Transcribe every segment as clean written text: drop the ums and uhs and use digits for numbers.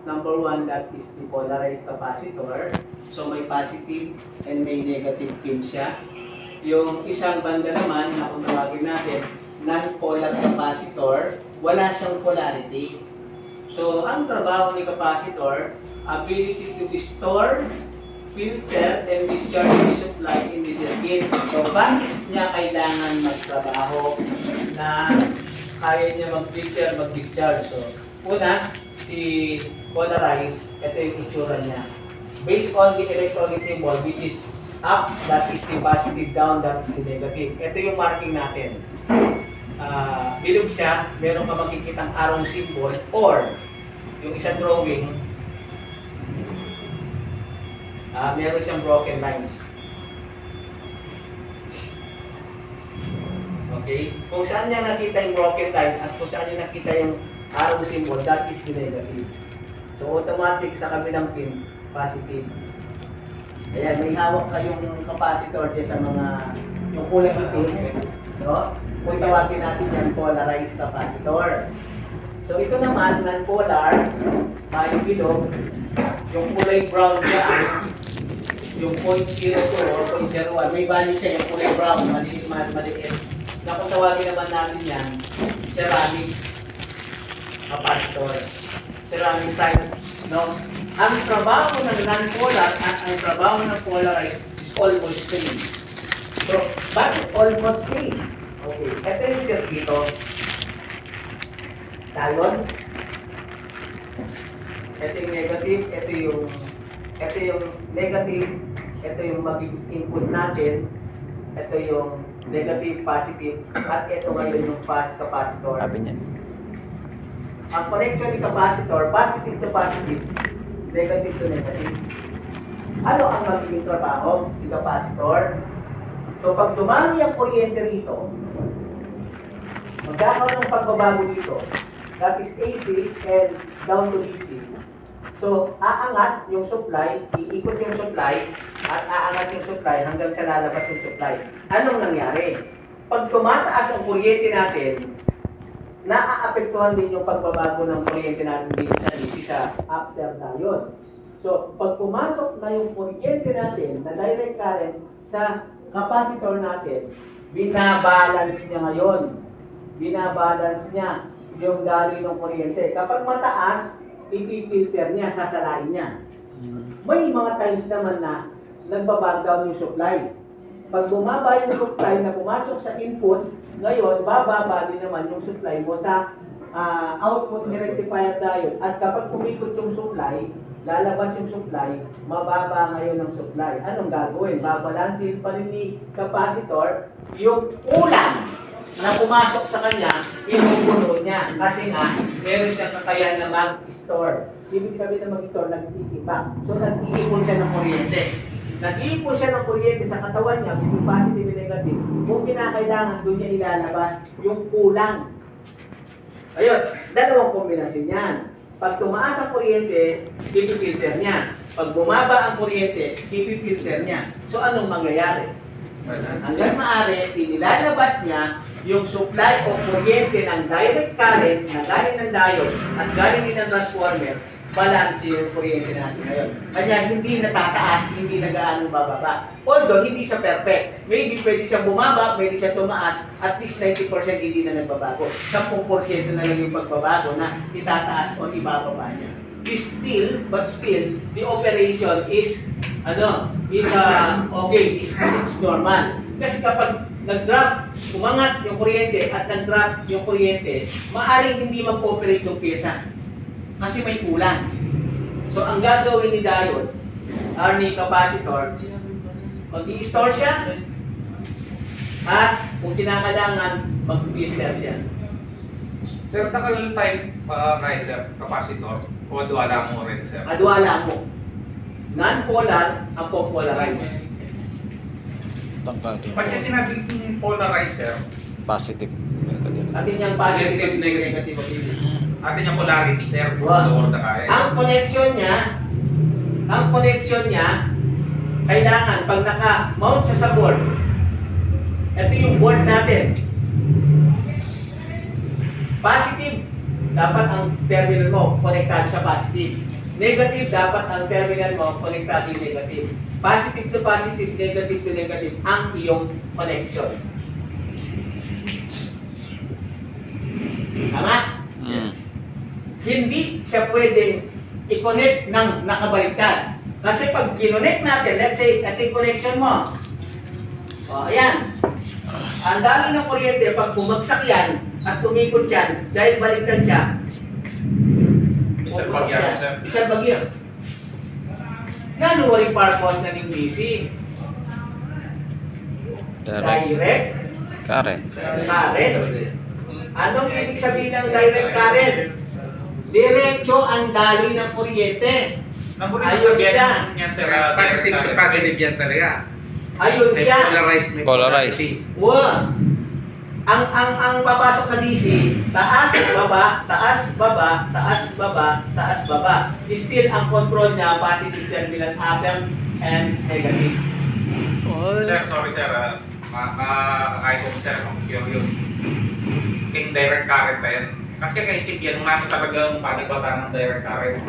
number one, that is the polarized capacitor. So may positive and may negative pin siya. Yung isang banda naman na kung tawagin natin, non-polar capacitor, wala siyang polarity. So ang trabaho ni capacitor, ability to store, filter, and discharge the supply in the circuit. So bakit niya kailangan magtrabaho na kaya niya mag-filter, mag-discharge? So una, si polarized, ito yung itsura niya. Based on the electronic symbol, which is up, that is the positive, down, that is the negative. Ito yung marking natin. Bilog siya, meron ka makikitang arrow symbol, or yung isang drawing, meron siyang broken lines. Okay? Kung saan niya nakita yung broken line at kung saan niya nakita yung arrow symbol, that is the negative. So automatic sa kabilang pin, positive. Ayan, may hawak kayong capacitor dyan sa mga yung kulay itim, no? Kung tawagin natin yan, polarized capacitor. So ito naman, non-polar, may bilog, yung kulay brown dyan, yung 0.02 o 0.01, may value siya yung kulay brown, maliit. Na kung tawagin naman natin yan, ceramic capacitor. Ceramic type, no? Ang trabaho ng non-polar at ang trabaho ng polarized is almost same. So, bakit almost same? Okay, ito yung circuito. Diode. Ito yung negative, ito yung negative, ito yung maging input natin, ito yung negative, positive, at ito ngayon yung capacitor. Sabi niya. Ang connection ni capacitor, positive to positive, negative to negative. Ano ang magiging trabaho ni capacitor? So pag dumami ang kuryente rito, magkakaroon ng pagbabago dito. That is AC and down to DC. So aangat yung supply, iikot yung supply, at aangat yung supply hanggang sa lalabas yung supply. Anong nangyari? Pag tumataas ang kuryente natin, naaapektuhan din yung pagbabago ng kuryente natin dito sa DC sa after diode. So, pag pumasok na yung kuryente natin na direct current sa capacitor natin, binabalance niya ngayon. Binabalance niya yung galing ng kuryente. Kapag mataas, ipipilter niya, sasalain niya. May mga times naman na nagbabag down yung supply. Pag bumaba yung supply na pumasok sa input, ngayon, bababa din naman yung supply mo sa output ni rectifier diode. At kapag kumikot yung supply, lalabas yung supply, mababa ngayon ang supply. Anong gagawin? Babalansin pa rin ni capacitor yung ulan na pumasok sa kanya, inupuno niya. Kasi nga, meron siyang kakayahan na mag-store. Ibig sabihin na mag-store, nag-iipak. So, nag-iipon siya ng kuryente. Nag-iipon siya ng kuryente sa katawan niya, yung positive and negative. Kung kinakailangan, doon niya ilalabas yung kulang. Ayun, dalawang kombinasyon yan. Pag tumaas ang kuryente, ipipilter niya. Pag bumaba ang kuryente, ipipilter niya. So, anong mangyayari? Hanggang maaari, inilalabas niya yung supply o kuryente ng direct current na galing ng diode at galing din ng transformer, balance yung kuryente natin ngayon. Kaya hindi natataas, hindi nagaano bababa. Although hindi siya perfect. Maybe pwede siyang bumaba, pwede siya tumaas, at least 90% hindi na nagbabago. 10% na lang yung pagbabago na itataas o ibababa niya. Still, the operation is okay, it's normal. Kasi kapag nag-drop, umangat yung kuryente at nag-drop yung kuryente, maaaring hindi mag-operate yung pyesa. Kasi may kulang. So, ang gagawin ni diode, or ni capacitor, mag-i-store siya, at kung kinakailangan, mag-filter siya. Sir, nakailang type kay sir, capacitor? O duwala mo rin, sir? Adwala mo. Non-polar, ang polarized. Tangkado. Pag kasi sinabing polarizer, Positive. Atin niyang positive, negative, atin yung polarity, sir, Wow. or the kaya. ang connection niya, kailangan pag naka-mount siya sa board, ito yung board natin. Positive, dapat ang terminal mo konektado sa positive. Negative, dapat ang terminal mo konektado yung negative. Positive to positive, negative to negative ang iyong connection. Tama? Hindi siya pwedeng i-connect ng nakabaliktad. Kasi pag kinonnect natin, let's say, ito yung connection mo. O, ayan. Ang dami ng kuryente, pag bumagsak yan at tumikot yan, dahil baliktad siya, Isang bagyan, sir. isang bagyan. Gano'n walang purpose na ng DC? Direct Current. current. Anong ibig sabihin ng direct current? Diretso ang daloy ng kuryente. Nabunin sa biyan yan, sir. Positive to positive yan talaga. Ayun May siya. polarized, may Polarized. polarity. Wow. Ang papasok na DC, taas, baba, taas, baba, taas, baba, taas, baba. Still, ang control niya, positive terminal, upper and negative. Sir, sorry sir. Kahit ko sir, I'm curious. King direct current na yan. Kasi kakaintindihan mo namin talagang panibata ng direct current.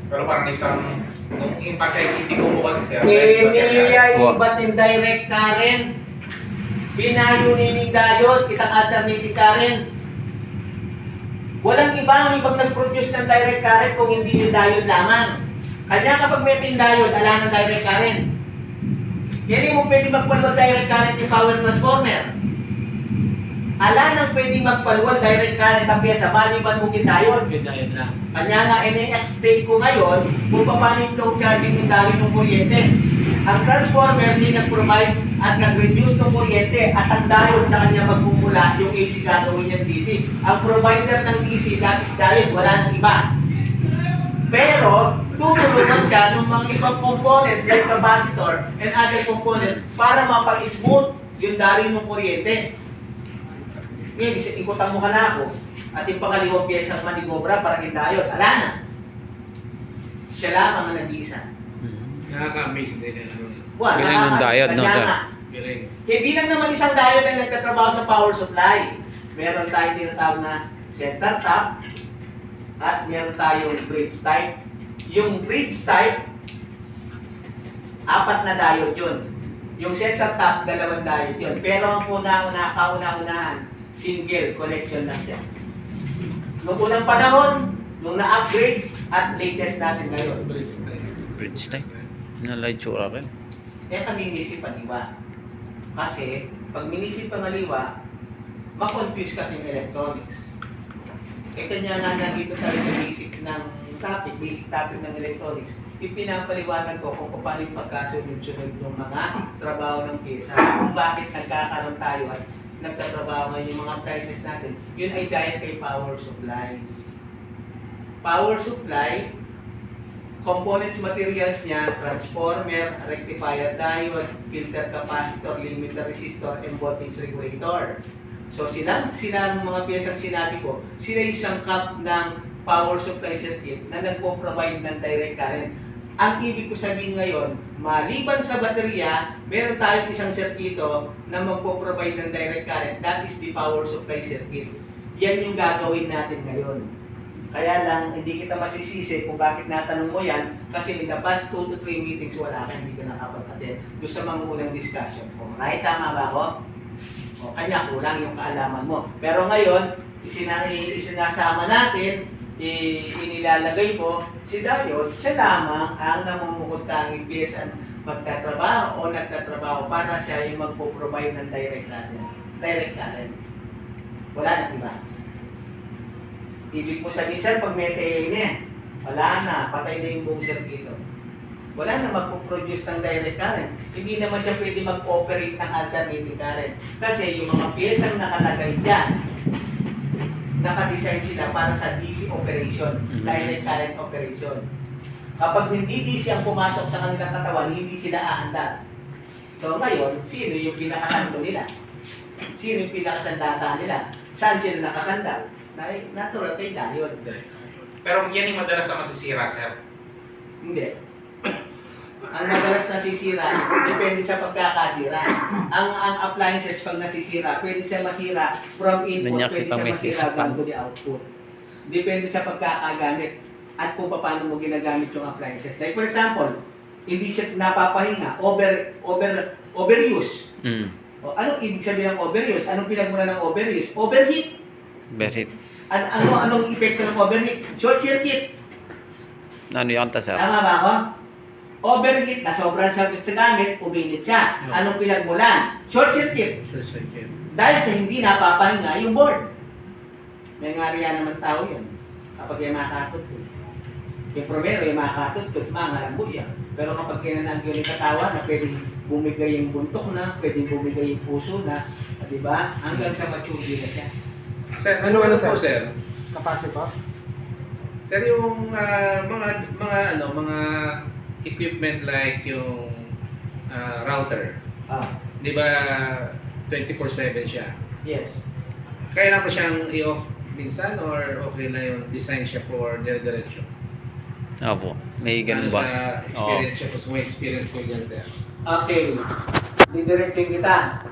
Pero parang nitang nung impact ay hindi ko kasi sir. Kiniya iba't yung direct current. Pinayunin yung diode, itang alternating current. Walang ibang nag-produce ng direct current kung hindi yung diode lamang. Kanya kapag may yung diode, ala ng direct current. Hindi mo pwede magpalwal direct current yung power transformer. Ala nang pwede magpalwal direct current ang pyesa, maliban mo yung diode. Yun lang. Kanya nga, ini-explain ko ngayon kung paano yung flow charging ng diode ng kuryente. Ang transformer siya nag-provide at nag-reduce ng kuryente at ang diode sa kanya magmumula yung AC gagawin niya DC. Ang provider ng DC, that is diode, wala nang iba. Pero, tutulungan siya ng mga ibang components like capacitor and other components para mapa-smooth yung daloy ng kuryente. Ngayon, ikutan mo ka na ako at yung pangalawang piyesang manigobra para kay diode, ala na. Siya lamang ang nag-iisa. Nakaka-amaze din yan. Wala, Galing yung diode, no, sir? Galing. Hindi lang naman isang diode ang nagtatrabaho sa power supply. Meron tayong tinatawag na center tap at meron tayong bridge type. Yung bridge type, 4 na diode yun. Yung center tap, 2 diode yun. Pero ang kauna-unahan, single connection lang siya. Noong unang panahon, nung na-upgrade at latest natin ngayon. Bridge type. Nalay tsura rin. Kaya kami inisip paliwa. Kasi, pag minisip pangaliwa, ma-confuse ka ng electronics. Ito niya nga nandito tayo sa basic topic ng electronics. Ipinapaliwanag ko kung paano yung pagkasunod-sunod ng mga trabaho ng pyesa. Kung bakit nagkakaroon tayo at nagtatrabaho ngayon yung mga prices natin. Yun ay dahil kay power supply. Power supply, components materials niya, transformer, rectifier diode, filter capacitor, limiter resistor, and voltage regulator. So silang mga piyesang sinabi ko, sila yung sangkap ng power supply circuit na nagpo-provide ng direct current. Ang ibig ko sabihin ngayon, maliban sa baterya, meron tayong isang circuito na magpo-provide ng direct current. That is the power supply circuit. Yan yung gagawin natin ngayon. Kaya lang, hindi kita masisisi kung bakit natanong mo yan kasi in the past 2 to 3 meetings wala ka, hindi ka nakapag-attend doon sa mga unang discussion ko. Right, tama ba ako? O, kanya kulang yung kaalaman mo. Pero ngayon, isinasama natin, inilalagay mo, si diode, siya lamang ang namumukod tanging piyesa magtatrabaho o nagtatrabaho para siya yung magpo-provide ng direct current. Wala na, diba? Ibig mo sabihin, sir, pag may TN wala na, patay na yung buong circuito. Wala na magpo-produce ng direct current. Hindi naman siya pwede mag-operate ng alternating current. Kasi yung mga piyesang nakalagay dyan, nakadesign sila para sa DC operation, direct current operation. Kapag hindi DC ang pumasok sa kanilang katawan, hindi sila aandar. So ngayon, sino yung pinakasando nila? Sino yung pinakasandata nila? Saan sila nakasandal? Natural kay diode. Pero yan yung madalas na masisira, sir. Hindi. Ang madalas nasisira, depende sa pagkakasira. Ang appliances pag nasisira, pwede siya masira from input, Nanyak si pwede siya Tamay masira sisatan. bago the output. Depende sa pagkakagamit at kung paano mo ginagamit yung appliances. Like for example, hindi siya napapahinga, overuse. O, anong ibig sabihin ng overuse? Anong pinagmula ng overuse? Overheat. Berit. Anong epekto ng overheat? Short circuit. Ano yung anta, sir? Tama ba ako? Overheat, na sobrang sabit sa gamit, uminit siya. Anong pinagmulan? Short circuit. Sure, second. Dahil sa hindi napapahinga yung board. May ngariya naman tao yun. Kapag yung makakatod ko. Yung primero, yung makakatod ko, mangalabo yan. Pero kapag kinanag yun yung katawan na pwedeng bumigay yung buntok na, pwedeng bumigay yung puso na, di ba? Hanggang sa maturity na siya. Sir, Ano, po, sir? Capacitor? Sir, yung mga equipment like yung router, di ba 24/7 siya? Yes. Kaya na po siyang i-off minsan or okay na yung design siya for dire-diretso? Opo. May ganun ba? Sa experience siya po, sa may experience ko yan, sir. Okay. Didirecting kita.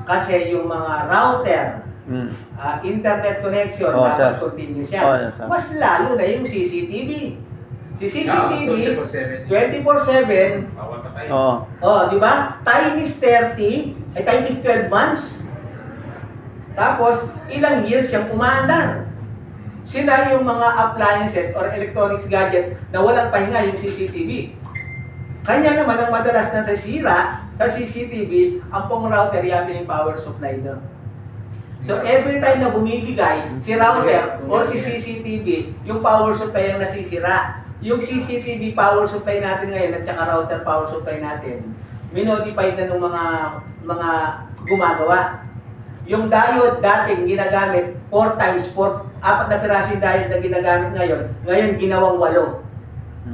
Kasi yung mga router, internet connection, Oh, dapat sir. continuous siya. Oh, yes, sir. Mas lalo na yung CCTV. Si CCTV, 24/7. 24/7, Bawal pa tayo. Oo. oh, di ba? Time is 30, ay time is 12 months. Tapos, ilang years siyang umaandar. Sila yung mga appliances or electronics gadget na walang pahinga yung CCTV. Kanya naman ang madalas na sira sa CCTV, ang pong router yamin yung power supply doon. So every time na bumibigay si router or si CCTV, yung power supply ang nasisira. Yung CCTV power supply natin ngayon at saka router power supply natin, minodified na ng mga gumagawa. Yung diode dating ginagamit 4 times 4, 4 na piraso yung diode na ginagamit ngayon ginawang 8.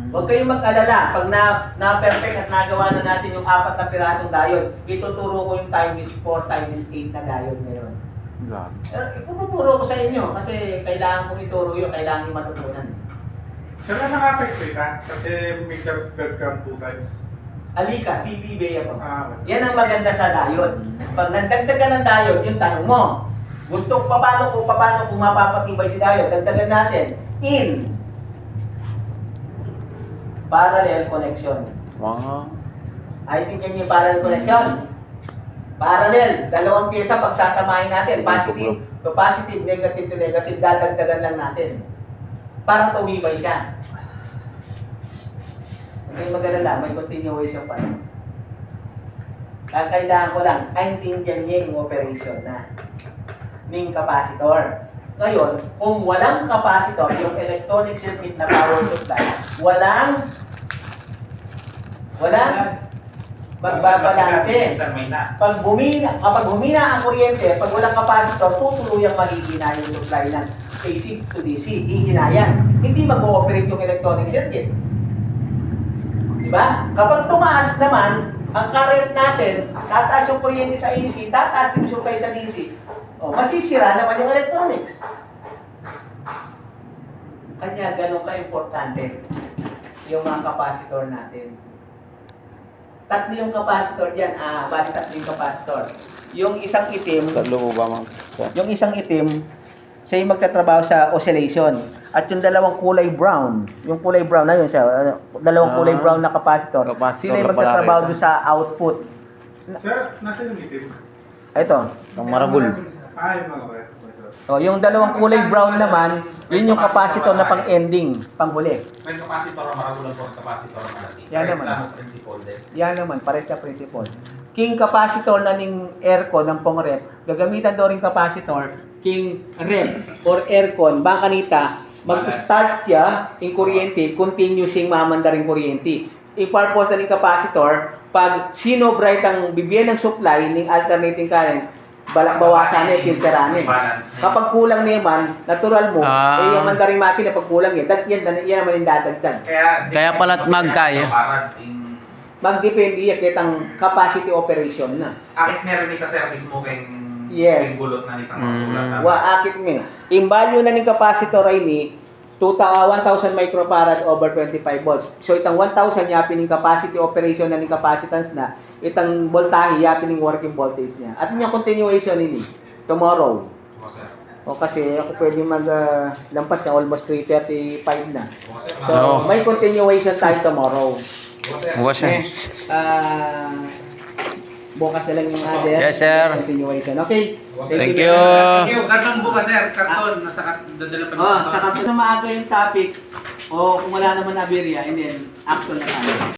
Huwag kayong mag-alala, pag na-perfect at nagawa na natin yung 4 na pirasong diode, ituturo ko yung time is 4 times 8 na diode ngayon. Ituturo ko sa inyo kasi kailangan kong ituro yun, kailangan nyo matutunan. Sir, na nakapag-pay ka? Kasi may gag-gag 2 times. Alika, TTB ako. Kasi Yan ang maganda sa diode. Pag nagdagdag ka ng diode, yung tanong mo, gusto ko paano kung mapapatibay si diode, dagdagan natin, in parallel connection. Wow. I think yan yung parallel connection. Parallel, dalawang pyesa pagsasamahin natin, positive to positive, negative to negative, dadagdagan lang natin. Parang tumibay siya. Hindi mag-alala, may continuation pa rin. Kailangan ko lang, intindihan niya yung operation na ng capacitor. Ngayon, kung walang capacitor, yung electronic circuit na power supply, walang magbabalanse. Kapag humina ang kuryente, pag walang capacitor, tutuluyang mahihina yung supply ng AC to DC. Hihinayan. Hindi mag-ooperate yung electronic circuit. Diba? Kapag tumaas naman, ang current natin, tataas yung kuryente sa AC, tataas yung supply sa DC. O, masisira naman yung electronics. Kanya, ganun ka-importante yung mga capacitor natin. Tatlo yung capacitor dyan. Bali tatlo yung capacitor. Yung isang itim, Tatlo po ba, ma'am? yung isang itim, siya yung magtatrabaho sa oscillation. At yung dalawang kulay brown, yung kulay brown na yun siya, dalawang kulay brown na capacitor, sila yung magtatrabaho doon sa output. Sir, nasa yung itim? Ito. Ang marabol. Yung mga wire. O, yung dalawang kulay brown naman, yun yung capacitor na pang-ending, panghuli. May capacitor ang marabulan po ang capacitor ang malaki. Yan naman. Principle din. Yan naman, pares sa principle. King capacitor na ning aircon ng pong rep, gagamitan daw rin capacitor, king rep or aircon, bangkanita, mag-start siya in kuryente, continuous yung mamanda rin kuryente. I-purpose na ng capacitor, pag sino bright ang bibigyan ng supply ng alternating current, bawasan na, filteran na. Kapag kulang naman, natural mo, yung mandaring makina pag kulang yan naman yung dadagdag. Kaya pala't magkaya. Magdepende yan kitang capacity operation na. Akit meron ni ka-service mo kayong Yes. gulot na nitang masulat. Akit mo. Yung value na ng capacitor ay ni 1,000 microfarad over 25 volts. So itang 1,000 yapin ng capacity operation na ng capacitance na, itang voltahe yapin ng working voltage niya. At yung continuation ini tomorrow. O, sir. O kasi ako pwede lampas na almost 3:35 na. So, Oo. may continuation tayo tomorrow. Bukas na. Okay. Bukas na lang yung other. Yes, sir. Continuation. Okay. Thank very you. much. Thank you. Karton bukas, sir. Karton. Nasa dadala pa ng Sa kapag na maaga yung topic, o kung wala naman na aberya, and then action na tayo.